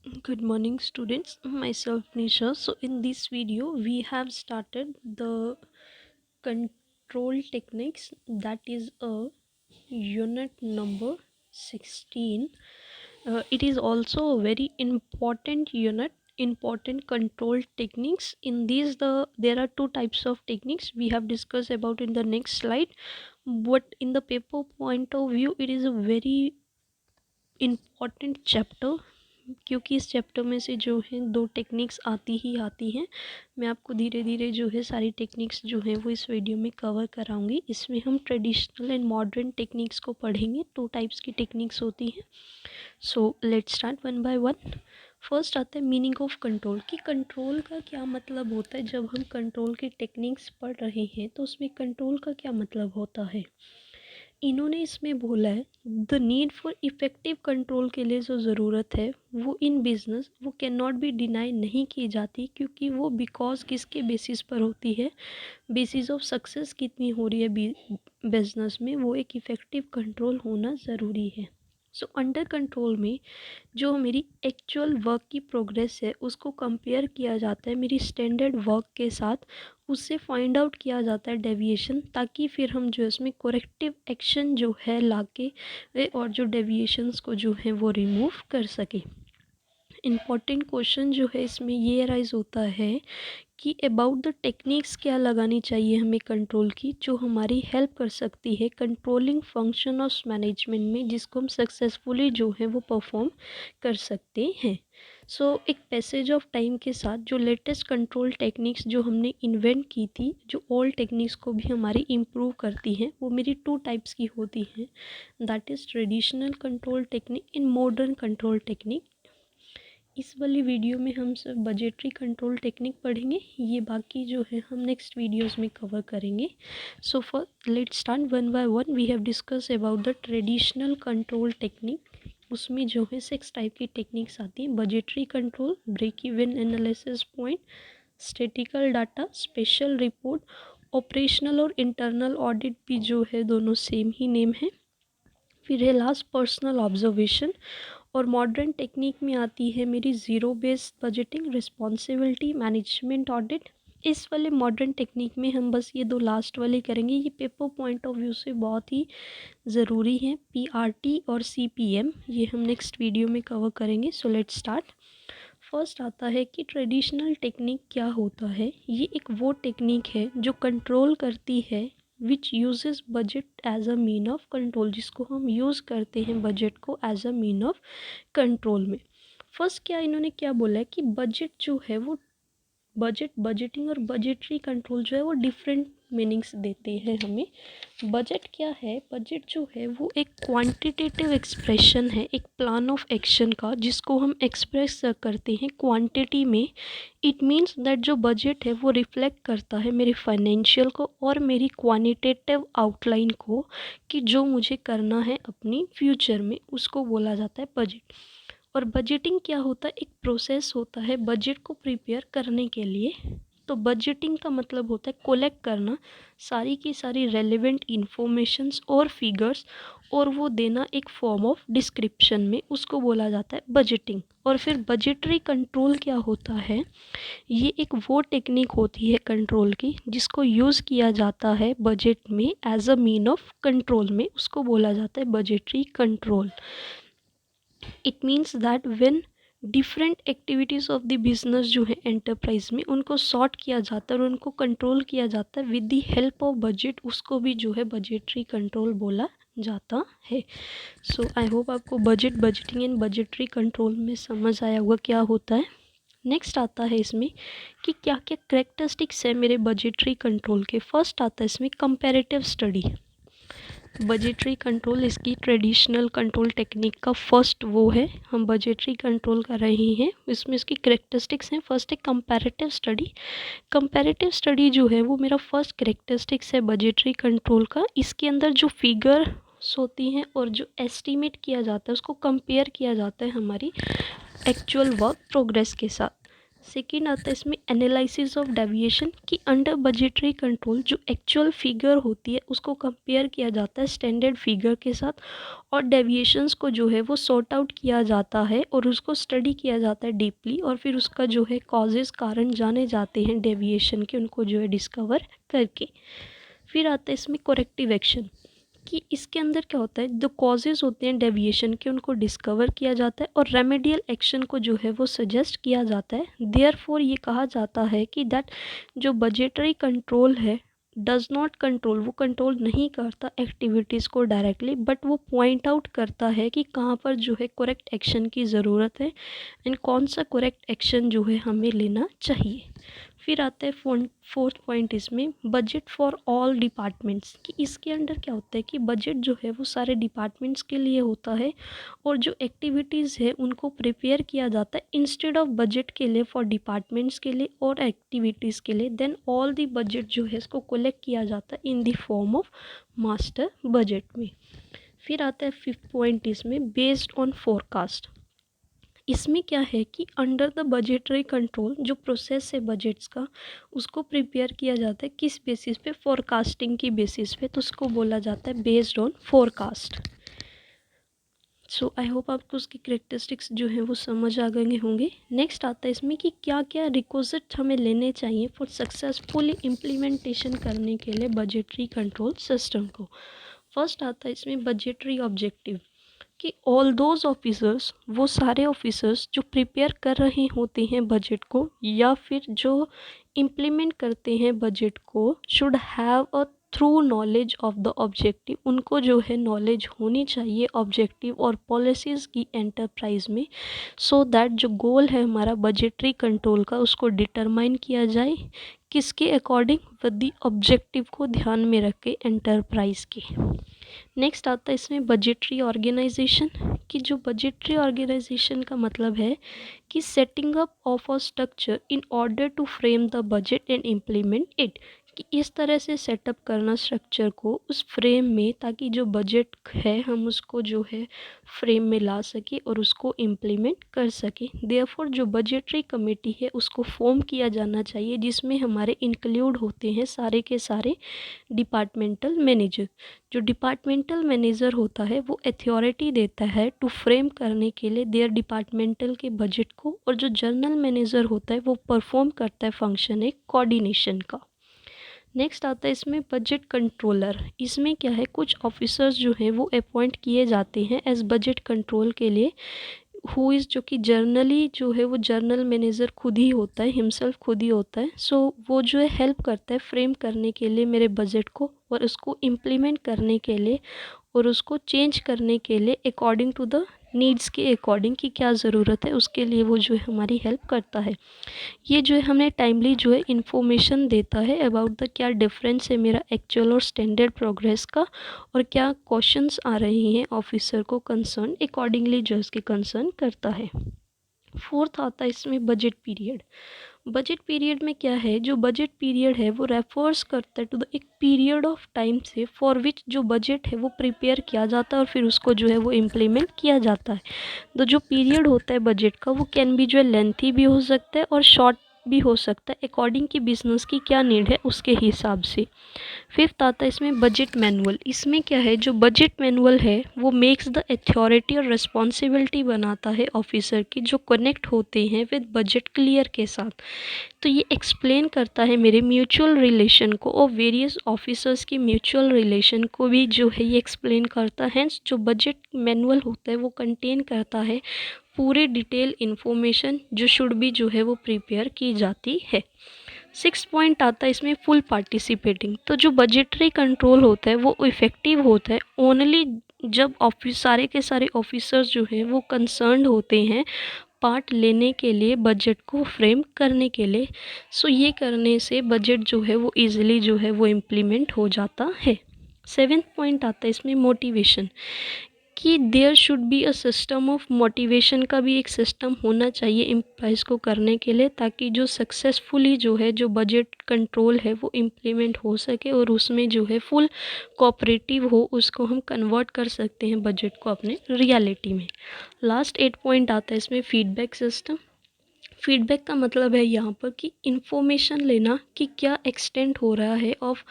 Good morning, students. Myself Nisha. So, in this video, we have started the control techniques, that is a unit number 16. It is also a very important unit, important control techniques. In these, there are two types of techniques we have discussed about in the next slide. But in the paper point of view, it is a very important chapter, क्योंकि इस chapter में से जो है दो techniques आती ही आती हैं। मैं आपको धीरे धीरे जो है सारी टेक्निक्स जो है वो इस वीडियो में कवर कराऊंगी। इसमें हम ट्रेडिशनल एंड मॉडर्न टेक्निक्स को पढ़ेंगे। टू टाइप्स की टेक्निक्स होती हैं। So let's start one by one. First आता है मीनिंग ऑफ कंट्रोल, कि कंट्रोल का क्या मतलब होता है। जब हम कंट्रोल की टेक्निक्स पढ़ रहे हैं तो उसमें कंट्रोल का क्या मतलब होता है। इन्होंने इसमें बोला है the need for effective control के लिए जो ज़रूरत है वो इन बिजनेस वो कैन नॉट बी डिनाई नहीं की जाती, क्योंकि वो बिकॉज किसके बेसिस पर होती है, बेसिस ऑफ सक्सेस कितनी हो रही है बिजनेस में, वो एक इफ़ेक्टिव कंट्रोल होना ज़रूरी है। सो अंडर कंट्रोल में जो मेरी एक्चुअल वर्क की प्रोग्रेस है उसको कंपेयर किया जाता है मेरी स्टैंडर्ड वर्क के साथ। उससे फाइंड आउट किया जाता है डेविएशन, ताकि फिर हम जो है इसमें कोरेक्टिव एक्शन जो है लाके और जो डेविएशंस को जो है वो रिमूव कर सके। इम्पॉर्टेंट क्वेश्चन जो है इसमें ये अराइज होता है कि अबाउट द टेक्निक्स क्या लगानी चाहिए हमें कंट्रोल की, जो हमारी हेल्प कर सकती है कंट्रोलिंग फंक्शन ऑफ मैनेजमेंट में, जिसको हम सक्सेसफुली जो है वो परफॉर्म कर सकते हैं। सो एक पैसेज ऑफ टाइम के साथ जो लेटेस्ट कंट्रोल टेक्निक्स जो हमने इन्वेंट की थी, जो ओल्ड टेक्निक्स को भी हमारी इम्प्रूव करती हैं, वो मेरी टू टाइप्स की होती हैं, that is traditional control technique in modern control technique. इस वाली वीडियो में हम सिर्फ बजटरी कंट्रोल टेक्निक पढ़ेंगे, ये बाकी जो है हम नेक्स्ट वीडियोस में कवर करेंगे। So for let's start one by one. We have discuss about the traditional control technique. उसमें जो है 6 टाइप की टेक्निक्स आती हैं। Budgetary control, break even analysis point, statical data, special report, operational और internal audit भी जो है दोनों सेम ही नेम है। फिर है लास्ट पर्सनल ऑब्जर्वेशन। और मॉडर्न टेक्निक में आती है मेरी zero based budgeting, responsibility management audit. इस वाले मॉडर्न टेक्निक में हम बस ये दो लास्ट वाले करेंगे, ये पेपर पॉइंट ऑफ व्यू से बहुत ही ज़रूरी है। पीआरटी और सीपीएम ये हम नेक्स्ट वीडियो में कवर करेंगे। So let's start. फर्स्ट आता है कि ट्रेडिशनल टेक्निक क्या होता है। ये एक वो टेक्निक है जो कंट्रोल करती है, which uses budget as a mean of control, जिसको हम यूज़ करते हैं बजट को as a mean of control में। फर्स्ट क्या इन्होंने क्या बोला है कि बजट जो है वो बजटिंग और बजटरी कंट्रोल जो है वो डिफरेंट मीनिंग्स देते हैं हमें। बजट क्या है, बजट जो है वो एक क्वांटिटेटिव एक्सप्रेशन है एक प्लान ऑफ एक्शन का, जिसको हम एक्सप्रेस करते हैं क्वांटिटी में। इट मीन्स दैट जो बजट है वो रिफ्लेक्ट करता है मेरे फाइनेंशियल को और मेरी क्वानिटेटिव आउटलाइन को, कि जो मुझे करना है अपनी फ्यूचर में, उसको बोला जाता है बजट। और बजटिंग क्या होता है, एक प्रोसेस होता है बजट को प्रिपेयर करने के लिए। तो बजटिंग का मतलब होता है कोलेक्ट करना सारी की सारी रेलेवेंट इंफॉर्मेशंस और फिगर्स, और वो देना एक फॉर्म ऑफ डिस्क्रिप्शन में, उसको बोला जाता है बजटिंग। और फिर बजटरी कंट्रोल क्या होता है, ये एक वो टेक्निक होती है कंट्रोल की जिसको यूज़ किया जाता है बजट में as a mean of control में, उसको बोला जाता है budgetary control. It means that when different activities of the business जो है एंटरप्राइज में, उनको सॉर्ट किया जाता है और उनको कंट्रोल किया जाता है with the help of budget, उसको भी जो है बजटरी कंट्रोल बोला जाता है। सो आई होप आपको बजटिंग एंड बजटरी कंट्रोल में समझ आया होगा क्या होता है। नेक्स्ट आता है इसमें कि क्या क्या करेक्टरिस्टिक्स है मेरे बजटरी कंट्रोल के। फर्स्ट आता है इसमें कंपैरेटिव स्टडी। बजटरी कंट्रोल इसकी ट्रेडिशनल कंट्रोल टेक्निक का फर्स्ट वो है, हम बजटरी कंट्रोल कर रहे हैं। इसमें इसकी करेक्टरिस्टिक्स हैं। फर्स्ट है कंपैरेटिव स्टडी। कंपैरेटिव स्टडी जो है वो मेरा फर्स्ट करेक्टरिस्टिक्स है बजटरी कंट्रोल का। इसके अंदर जो फिगर होती हैं और जो एस्टीमेट किया जाता है उसको कंपेयर किया जाता है हमारी एक्चुअल वर्क प्रोग्रेस के साथ। सेकेंड आता है इसमें एनालिसिस ऑफ डेविएशन कि अंडर बजटरी कंट्रोल जो एक्चुअल फिगर होती है उसको कंपेयर किया जाता है स्टैंडर्ड फिगर के साथ, और डेविएशंस को जो है वो सॉर्ट आउट किया जाता है और उसको स्टडी किया जाता है डीपली, और फिर उसका जो है कॉजेज़ कारण जाने जाते हैं डेविएशन के, उनको जो है डिस्कवर करके। फिर आता है इसमें करेक्टिव एक्शन कि इसके अंदर क्या होता है, जो कॉजेज़ होते हैं डेविएशन के उनको डिस्कवर किया जाता है और रेमेडियल एक्शन को जो है वो सजेस्ट किया जाता है। देयरफॉर ये कहा जाता है कि दैट जो बजटरी कंट्रोल है डज नॉट कंट्रोल, वो कंट्रोल नहीं करता एक्टिविटीज़ को डायरेक्टली, बट वो पॉइंट आउट करता है कि कहाँ पर जो है करेक्ट एक्शन की ज़रूरत है एंड कौन सा करेक्ट एक्शन जो है हमें लेना चाहिए। फिर आता है फोर्थ पॉइंट इसमें बजट फॉर ऑल डिपार्टमेंट्स कि इसके अंडर क्या होता है कि बजट जो है वो सारे डिपार्टमेंट्स के लिए होता है और जो एक्टिविटीज़ है उनको प्रिपेयर किया जाता है इंस्टेड ऑफ बजट के लिए फॉर डिपार्टमेंट्स के लिए और एक्टिविटीज़ के लिए। देन ऑल दी बजट जो है इसको कलेक्ट किया जाता है in the form of master budget में। फिर आता है फिफ्थ पॉइंट इसमें बेस्ड ऑन फोरकास्ट। इसमें क्या है कि अंडर द बजटरी कंट्रोल जो प्रोसेस है बजट्स का उसको प्रिपेयर किया जाता है किस बेसिस पे, फोरकास्टिंग की बेसिस पे, तो उसको बोला जाता है based on forecast. So I hope आपको उसकी करेक्टरिस्टिक्स जो है वो समझ आ गए होंगे। नेक्स्ट आता है इसमें कि क्या क्या रिक्विजिट हमें लेने चाहिए फॉर सक्सेसफुली इम्प्लीमेंटेशन करने के लिए बजटरी कंट्रोल सिस्टम को। फर्स्ट आता है इसमें बजटरी ऑब्जेक्टिव कि ऑल दोज ऑफिसर्स, वो सारे ऑफिसर्स जो प्रिपेयर कर रहे होते हैं बजट को या फिर जो इम्प्लीमेंट करते हैं बजट को, should have a through knowledge of the objective, उनको जो है नॉलेज होनी चाहिए ऑब्जेक्टिव और पॉलिसीज़ की एंटरप्राइज में, सो दैट जो गोल है हमारा बजटरी कंट्रोल का उसको डिटरमाइन किया जाए किसके अकॉर्डिंग, विद द ऑब्जेक्टिव को ध्यान में रख के एंटरप्राइज के। नेक्स्ट आता है इसमें बजटरी ऑर्गेनाइजेशन कि जो बजटरी ऑर्गेनाइजेशन का मतलब है कि setting up of a structure in order to frame the budget and implement it, कि इस तरह से सेटअप करना स्ट्रक्चर को उस फ्रेम में ताकि जो बजट है हम उसको जो है फ्रेम में ला सके और उसको इम्प्लीमेंट कर सके। देयरफॉर जो बजटरी कमेटी है उसको फॉर्म किया जाना चाहिए जिसमें हमारे इंक्लूड होते हैं सारे के सारे डिपार्टमेंटल मैनेजर। जो डिपार्टमेंटल मैनेजर होता है वो अथॉरिटी देता है टू फ्रेम करने के लिए देयर डिपार्टमेंटल के बजट को, और जो जनरल मैनेजर होता है वो परफॉर्म करता है फंक्शन एक कोऑर्डिनेशन का। नेक्स्ट आता है इसमें बजट कंट्रोलर। इसमें क्या है, कुछ ऑफिसर्स जो हैं वो अपॉइंट किए जाते हैं एज बजट कंट्रोल के लिए, हु इज़ जो कि जर्नली जो है वो जर्नल मैनेजर खुद ही होता है, हिमसेल्फ खुद ही होता है। सो वो जो है हेल्प करता है फ्रेम करने के लिए मेरे बजट को और उसको इम्प्लीमेंट करने के लिए और उसको चेंज करने के लिए अकॉर्डिंग टू द नीड्स के अकॉर्डिंग कि क्या ज़रूरत है उसके लिए वो जो है हमारी हेल्प करता है। ये जो है हमें टाइमली जो है इन्फॉर्मेशन देता है अबाउट द क्या डिफरेंस है मेरा एक्चुअल और स्टैंडर्ड प्रोग्रेस का, और क्या क्वेश्चंस आ रहे हैं ऑफिसर को कंसर्न, अकॉर्डिंगली जो इसके कंसर्न करता है। फोर्थ आता है इसमें बजट पीरियड। बजट पीरियड में क्या है, जो बजट पीरियड है वो रेफर्स करता है टू द एक पीरियड ऑफ टाइम से फॉर विच जो बजट है वो प्रिपेयर किया जाता है और फिर उसको जो है वो इम्प्लीमेंट किया जाता है। तो जो पीरियड होता है बजट का वो कैन भी जो है लेंथी भी हो सकता है और शॉर्ट भी हो सकता है अकॉर्डिंग की बिजनेस की क्या नीड है उसके हिसाब से। फिफ्थ आता है इसमें बजट मैनुअल। इसमें क्या है, जो बजट मैनुअल है वो मेक्स द अथॉरिटी और रिस्पॉन्सिबिलिटी बनाता है ऑफिसर की जो कनेक्ट होते हैं विद बजट क्लियर के साथ। तो ये एक्सप्लेन करता है मेरे म्यूचुअल रिलेशन को और वेरियस ऑफिसर्स की म्यूचुअल रिलेशन को भी जो है ये एक्सप्लेन करता है। जो बजट मैनुअल होता है वो कंटेन करता है पूरे डिटेल इन्फॉर्मेशन जो शुड भी जो है वो प्रिपेयर की जाती है। सिक्स पॉइंट आता है इसमें फुल पार्टिसिपेटिंग। तो जो बजटरी कंट्रोल होता है वो इफ़ेक्टिव होता है ओनली जब ऑफिस सारे के सारे ऑफिसर्स जो हैं वो कंसर्न्ड होते हैं पार्ट लेने के लिए बजट को फ्रेम करने के लिए। सो ये करने से बजट जो है वो इजीली जो है वो इम्प्लीमेंट हो जाता है। सेवेंथ पॉइंट आता है इसमें मोटिवेशन कि there should be a system of motivation का भी एक सिस्टम होना चाहिए एम्प्लॉयज़ को करने के लिए ताकि जो सक्सेसफुली जो है जो बजट कंट्रोल है वो इम्प्लीमेंट हो सके और उसमें जो है फुल कोऑपरेटिव हो, उसको हम कन्वर्ट कर सकते हैं बजट को अपने रियलिटी में। लास्ट 8 पॉइंट आता है इसमें फीडबैक सिस्टम। फीडबैक का मतलब है यहाँ पर कि इंफॉर्मेशन लेना कि क्या एक्सटेंड हो रहा है of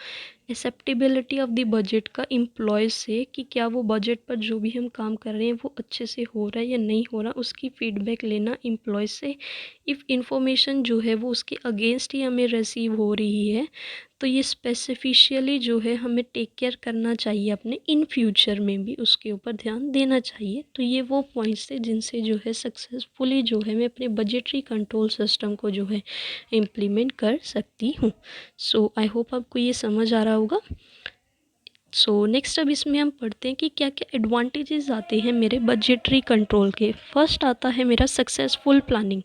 acceptability of the budget का एम्प्लॉयज़ से, कि क्या वो बजट पर जो भी हम काम कर रहे हैं वो अच्छे से हो रहा है या नहीं हो रहा, उसकी फ़ीडबैक लेना एम्प्लॉयज़ से। इफ़ इंफॉर्मेशन जो है वो उसके अगेंस्ट ही हमें रिसीव हो रही है तो ये स्पेसिफिशियली जो है हमें टेक केयर करना चाहिए, अपने इन फ्यूचर में भी उसके ऊपर ध्यान देना चाहिए। तो ये वो पॉइंट्स थे जिनसे जो है सक्सेसफुली जो है मैं अपने बजटरी कंट्रोल सिस्टम को जो है इम्प्लीमेंट कर सकती हूँ। सो आई होप आपको ये समझ आ रहा होगा। सो नेक्स्ट अब इसमें हम पढ़ते हैं कि क्या क्या एडवांटेजेस आते हैं मेरे बजटरी कंट्रोल के। फर्स्ट आता है मेरा सक्सेसफुल प्लानिंग,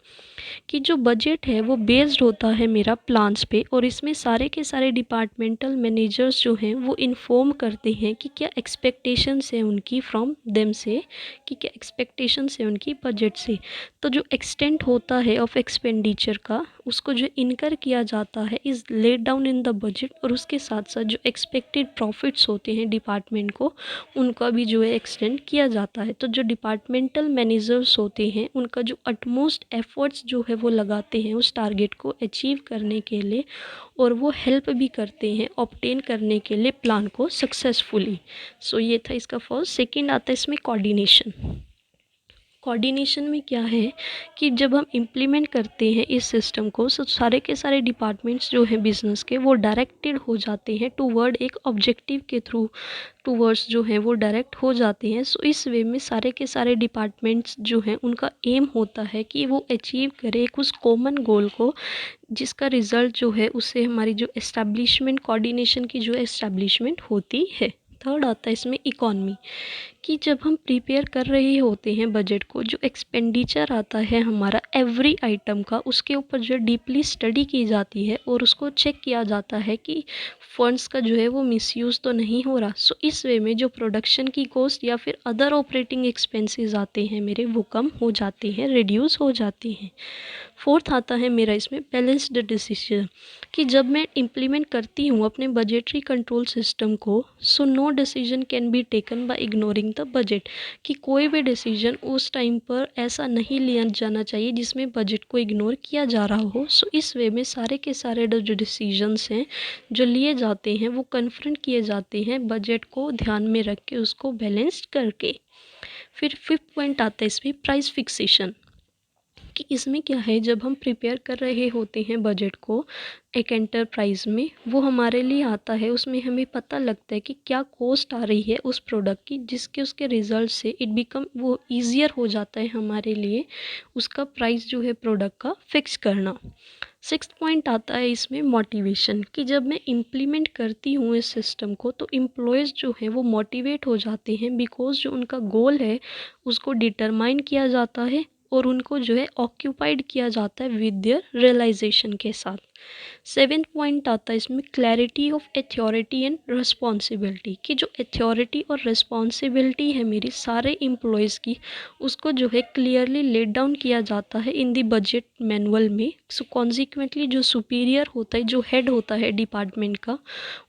कि जो बजट है वो बेस्ड होता है मेरा प्लान्स पे, और इसमें सारे के सारे डिपार्टमेंटल मैनेजर्स जो हैं वो इन्फॉर्म करते हैं कि क्या एक्सपेक्टेशंस है उनकी फ्रॉम देम से, कि क्या एक्सपेक्टेशंस है उनकी बजट से। तो जो एक्सटेंट होता है ऑफ एक्सपेंडिचर का उसको जो इनकर किया जाता है is laid down in the budget, और उसके साथ साथ जो एक्सपेक्टेड प्रॉफिट्स होते हैं डिपार्टमेंट को उनका भी जो है एक्सटेंड किया जाता है। तो जो डिपार्टमेंटल मैनेजर्स होते हैं उनका जो अटमोस्ट एफर्ट्स जो है वो लगाते हैं उस टारगेट को अचीव करने के लिए, और वो हेल्प भी करते हैं ऑब्टेन करने के लिए प्लान को सक्सेसफुली। सो ये था इसका फर्स्ट। सेकंड आता है इसमें कोऑर्डिनेशन। कोऑर्डिनेशन में क्या है कि जब हम इम्प्लीमेंट करते हैं इस सिस्टम को तो सारे के सारे डिपार्टमेंट्स जो हैं बिजनेस के वो डायरेक्टेड हो जाते हैं टूवर्ड एक ऑब्जेक्टिव के थ्रू, टूवर्ड्स जो हैं वो डायरेक्ट हो जाते हैं। सो इस वे में सारे के सारे डिपार्टमेंट्स जो हैं उनका एम होता है कि वो अचीव करें एक उस कॉमन गोल को, जिसका रिज़ल्ट जो है उससे हमारी जो एस्टैब्लिशमेंट कोऑर्डिनेशन की जो एस्टैब्लिशमेंट होती है। थर्ड आता है इसमें इकॉनमी, कि जब हम प्रिपेयर कर रहे होते हैं बजट को, जो एक्सपेंडिचर आता है हमारा एवरी आइटम का उसके ऊपर जो डीपली स्टडी की जाती है और उसको चेक किया जाता है कि फंड्स का जो है वो मिसयूज़ तो नहीं हो रहा। सो इस वे में जो प्रोडक्शन की कॉस्ट या फिर अदर ऑपरेटिंग एक्सपेंसेस आते हैं मेरे वो कम हो जाते हैं, रिड्यूस हो जाते हैं। फोर्थ आता है मेरा इसमें बैलेंस्ड डिसीजन, कि जब मैं इम्प्लीमेंट करती हूँ अपने बजटरी कंट्रोल सिस्टम को, so no decision can be taken by ignoring the budget, कि कोई भी डिसीजन उस टाइम पर ऐसा नहीं लिया जाना चाहिए जिसमें बजट को इग्नोर किया जा रहा हो। सो इस वे में सारे के सारे जो डिसीजंस हैं जो लिए जाते हैं वो कन्फ्रंट किए जाते हैं बजट को ध्यान में रख के, उसको बैलेंस्ड करके। फिर फिफ्थ पॉइंट आता है इसमें प्राइस फिक्सेशन, कि इसमें क्या है जब हम प्रिपेयर कर रहे होते हैं बजट को एक एंटरप्राइज में, वो हमारे लिए आता है, उसमें हमें पता लगता है कि क्या कॉस्ट आ रही है उस प्रोडक्ट की, जिसके उसके रिजल्ट से इट बिकम वो ईजियर हो जाता है हमारे लिए उसका प्राइस जो है प्रोडक्ट का फिक्स करना। सिक्स्थ पॉइंट आता है इसमें मोटिवेशन, कि जब मैं इम्प्लीमेंट करती हूँ इस सिस्टम को तो एम्प्लॉयज़ जो हैं वो मोटिवेट हो जाते हैं, बिकॉज जो उनका गोल है उसको डिटरमाइन किया जाता है और उनको जो है ऑक्यूपाइड किया जाता है विद देयर रियलाइजेशन के साथ। सेवेंथ पॉइंट आता है इसमें clarity of authority and responsibility, कि जो अथॉरिटी और रिस्पॉन्सिबिलिटी है मेरी सारे एम्प्लॉयज़ की उसको जो है क्लियरली लेट डाउन किया जाता है इन द बजट मैनुअल में। सो कॉन्सिक्वेंटली जो सुपीरियर होता है, जो हेड होता है डिपार्टमेंट का,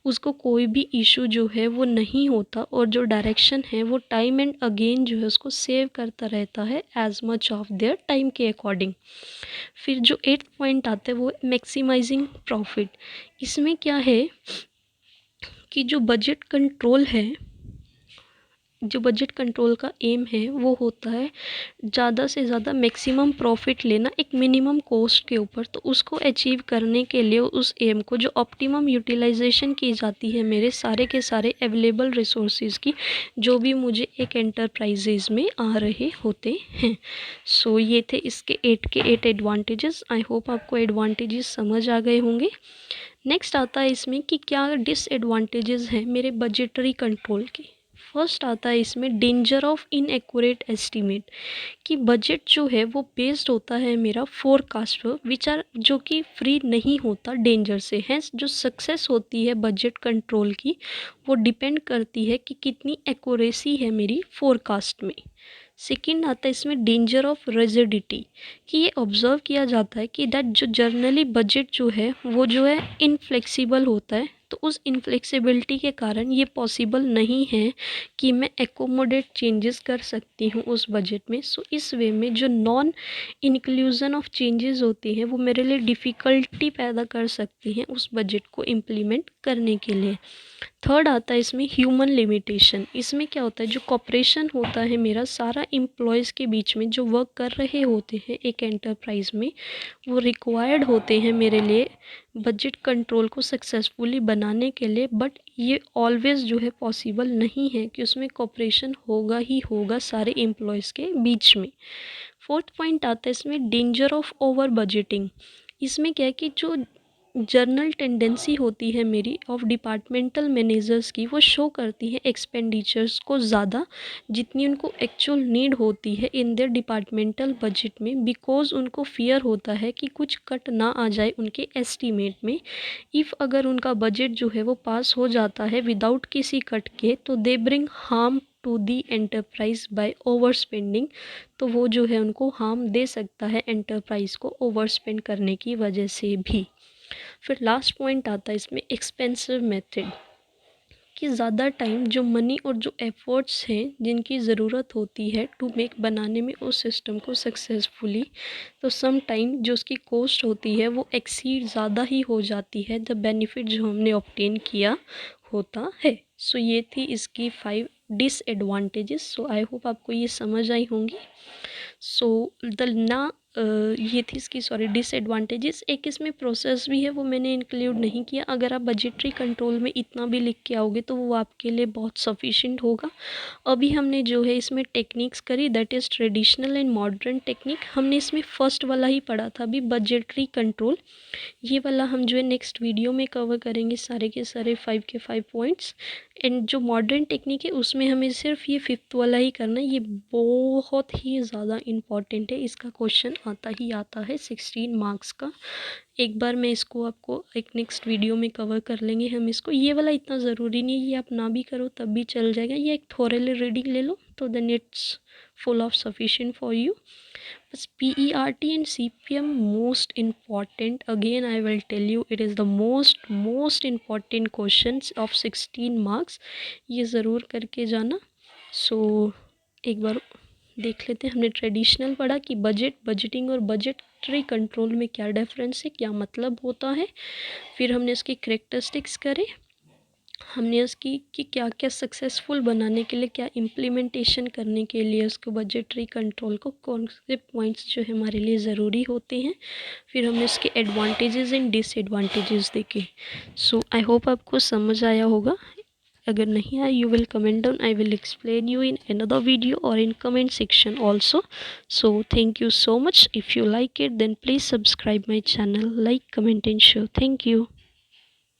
उसको कोई भी इशू जो है वो नहीं होता, और जो डायरेक्शन है वो टाइम एंड अगेन जो है उसको सेव करता रहता है as much of their time के अकॉर्डिंग। फिर जो एट्थ पॉइंट आता है वो मैक्सिमाइजिंग प्रॉफिट। इसमें क्या है कि जो बजट कंट्रोल है, जो बजट कंट्रोल का एम है वो होता है ज़्यादा से ज़्यादा मैक्सिमम प्रॉफिट लेना एक मिनिमम कॉस्ट के ऊपर। तो उसको अचीव करने के लिए उस एम को जो ऑप्टिमम यूटिलाइजेशन की जाती है मेरे सारे के सारे अवेलेबल रिसोर्सेज की, जो भी मुझे एक एंटरप्राइजेज में आ रहे होते हैं। सो ये थे इसके एट एडवांटेजेस। आई होप आपको एडवांटेजेस समझ आ गए होंगे। नेक्स्ट आता है इसमें कि क्या डिसएडवांटेजेस हैं मेरे बजटरी कंट्रोल के। फर्स्ट आता है इसमें डेंजर ऑफ इनएक्यूरेट एस्टीमेट, कि बजट जो है वो बेस्ड होता है मेरा फोरकास्ट पर, विच आर जो कि फ्री नहीं होता डेंजर से। हैंस जो सक्सेस होती है बजट कंट्रोल की वो डिपेंड करती है कि कितनी एक्यूरेसी है मेरी फोरकास्ट में। सेकेंड आता है इसमें डेंजर ऑफ रिजिडिटी, कि ये ऑब्जर्व किया जाता है कि दैट जो जर्नली बजट जो है वो जो है इनफ्लेक्सिबल होता है, तो उस इनफ्लेक्सिबिलिटी के कारण ये पॉसिबल नहीं है कि मैं एकोमोडेट चेंजेस कर सकती हूँ उस बजट में। सो इस वे में जो नॉन इंक्लूजन ऑफ चेंजेस होती हैं वो मेरे लिए डिफ़िकल्टी पैदा कर सकती हैं उस बजट को इम्प्लीमेंट करने के लिए। थर्ड आता है इसमें ह्यूमन लिमिटेशन। इसमें क्या होता है, जो कॉपरेशन होता है मेरा सारा एम्प्लॉयज़ के बीच में जो वर्क कर रहे होते हैं एक एंटरप्राइज में, वो रिक्वायर्ड होते हैं मेरे लिए बजट कंट्रोल को सक्सेसफुली बनाने के लिए। बट ये ऑलवेज़ जो है पॉसिबल नहीं है कि उसमें कॉपरेशन होगा ही होगा सारे एम्प्लॉयज़ के बीच में। फोर्थ पॉइंट आता है इसमें डेंजर ऑफ ओवर बजटिंग। इसमें क्या है कि जो जर्नल टेंडेंसी होती है मेरी ऑफ डिपार्टमेंटल मैनेजर्स की, वो शो करती है एक्सपेंडिचर्स को ज़्यादा जितनी उनको एक्चुअल नीड होती है इन देयर डिपार्टमेंटल बजट में, बिकॉज उनको फियर होता है कि कुछ कट ना आ जाए उनके एस्टीमेट में। इफ़ अगर उनका बजट जो है वो पास हो जाता है विदाउट किसी कट के, तो they bring harm to the enterprise by over spending. तो वो जो है उनको हार्म दे सकता है एंटरप्राइज को ओवर स्पेंड करने की वजह से भी। फिर लास्ट पॉइंट आता है इसमें एक्सपेंसिव मेथड, कि ज़्यादा टाइम जो मनी और जो एफर्ट्स हैं जिनकी ज़रूरत होती है टू मेक बनाने में उस सिस्टम को सक्सेसफुली, तो सम टाइम जो उसकी कॉस्ट होती है वो एक्सीड ज़्यादा ही हो जाती है द बेनिफिट जो हमने ऑब्टेन किया होता है। सो ये थी इसकी 5 डिसएडवांटेजेस। सो आई होप आपको ये समझ आई होंगी। सो द ना ये थी इसकी सॉरी डिसएडवांटेजेस। एक इसमें प्रोसेस भी है, वो मैंने इंक्लूड नहीं किया। अगर आप बजटरी कंट्रोल में इतना भी लिख के आओगे तो वो आपके लिए बहुत सफिशिएंट होगा। अभी हमने जो है इसमें टेक्निक्स करी, that is traditional and modern technique. हमने इसमें फर्स्ट वाला ही पढ़ा था अभी, बजटरी कंट्रोल। ये वाला हम जो है नेक्स्ट वीडियो में कवर करेंगे सारे के सारे 5 के 5 पॉइंट्स। एंड जो मॉडर्न टेक्निक है उसमें हमें सिर्फ ये फिफ्थ वाला ही करना है। ये बहुत ही ज़्यादा इम्पॉर्टेंट है, इसका क्वेश्चन आता ही आता है 16 मार्क्स का। एक बार मैं इसको आपको एक नेक्स्ट वीडियो में कवर कर लेंगे हम इसको। ये वाला इतना ज़रूरी नहीं है, ये आप ना भी करो तब भी चल जाएगा। ये एक थोरेली रीडिंग ले लो तो then it's full of sufficient for you. बस PERT and CPM most important. Again I will tell you it is the most important questions of 16 marks. ये ज़रूर करके जाना। सो एक बार देख लेते हैं। हमने ट्रेडिशनल पढ़ा कि बजटिंग और बजटरी कंट्रोल में क्या डिफरेंस है, क्या मतलब होता है। फिर हमने इसके करेक्टरिस्टिक्स करे, हमने उसकी कि क्या क्या सक्सेसफुल बनाने के लिए, क्या इम्प्लीमेंटेशन करने के लिए उसको बजटरी कंट्रोल को कौन से पॉइंट्स जो है हमारे लिए ज़रूरी होते हैं। फिर हमने उसके एडवांटेजेस एंड डिसएडवांटेजेस देखे। सो आई होप आपको समझ आया होगा। अगर नहीं आया you will comment down, I will explain you in another video और in comment section also. So thank you so much. If you like it then please subscribe my channel, like comment and share. Thank you.